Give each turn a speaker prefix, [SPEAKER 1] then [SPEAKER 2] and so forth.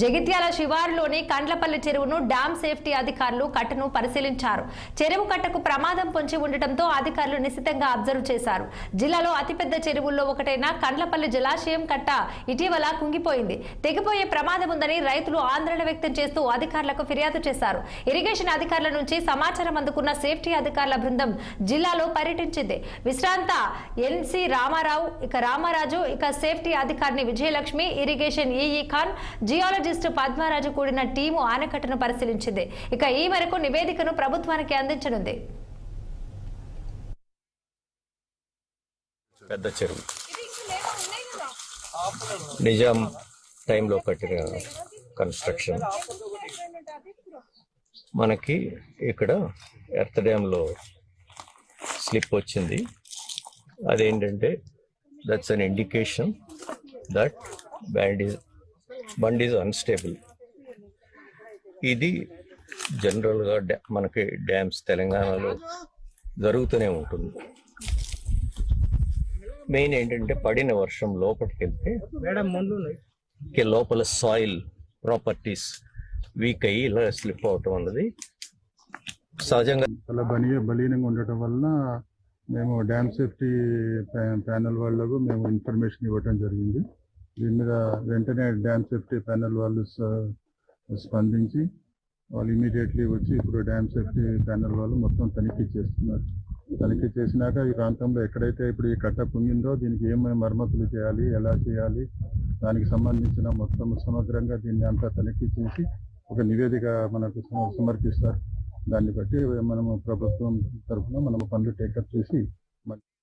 [SPEAKER 1] జగిత్యాల శివారులోని కండ్లపల్లి చెరువును dam safety అధికారులు కట్టను పరిశీలించారు. చెరువు కట్టకు ప్రమాదం పొంచి ఉండటంతో అధికారులు నిశితంగా అబ్జర్వ్ చేశారు. జిల్లాలో అతిపెద్ద చెరువుల్లో ఒకటైన కండ్లపల్లి జలాశయం కట్ట ఇటీవల కుంగిపోయింది. తెగిపోయే ప్రమాదం ఉందని రైతులు ఆందోళన వ్యక్తం చేస్తూ అధికారులకు ఫిర్యాదు చేశారు. ఇరిగేషన్ అధికారుల నుంచి సమాచారం అందుకున్న సేఫ్టీ అధికారుల బృందం జిల్లాలో పర్యటించింది. విశ్రాంత ఎన్సి రామారావు, రామరాజు, సేఫ్టీ అధికారిని Vijayalakshmi, irrigation EE Khan, geologist Padmaraju కూడిన టీము ఆనకట్టను పరిశీలించింది. ఈ మేరకు నివేదికను ప్రభుత్వానికి అందించనుంది.
[SPEAKER 2] పెద్ద చెరువు నిజాం టైంలో కట్టిన కన్స్ట్రక్షన్. మనకి ఇక్కడ ఎర్త్ డ్యాంలో స్లిప్ వచ్చింది. అదేంటంటే that's an indication that bund is unstable. ఇది జనరల్గా మనకి డ్యామ్స్ తెలంగాణలో జరుగుతూనే ఉంటుంది. మెయిన్ ఏంటంటే పడిన వర్షం లోపలికి వెళ్తే లోపల సాయిల్ ప్రాపర్టీస్ వీక్ అయ్యి ఇలా స్లిప్ అవటం అన్నది సహజంగా
[SPEAKER 3] చాలా బలీనంగా ఉండటం వలన మేము డ్యామ్ సేఫ్టీ ప్యానెల్ వాళ్ళకు మేము ఇన్ఫర్మేషన్ ఇవ్వటం జరిగింది. దీని మీద వెంటనే డ్యామ్ సేఫ్టీ ప్యానెల్ వాళ్ళు స్పందించి వాళ్ళు ఇమీడియట్లీ వచ్చి ఇప్పుడు డ్యామ్ సేఫ్టీ ప్యానెల్ వాళ్ళు మొత్తం తనిఖీ చేస్తున్నారు. తనిఖీ చేసినాక ఈ ప్రాంతంలో ఎక్కడైతే ఇప్పుడు ఈ కట్ట కుంగిందో దీనికి ఏమేమి మరమ్మతులు చేయాలి, ఎలా చేయాలి, దానికి సంబంధించిన మొత్తం సమగ్రంగా దీన్ని అంతా తనిఖీ చేసి ఒక నివేదిక మనకు సమర్పిస్తారు. దాన్ని బట్టి మనము ప్రభుత్వం తరఫున మనము పనులు టేకప్ చేసి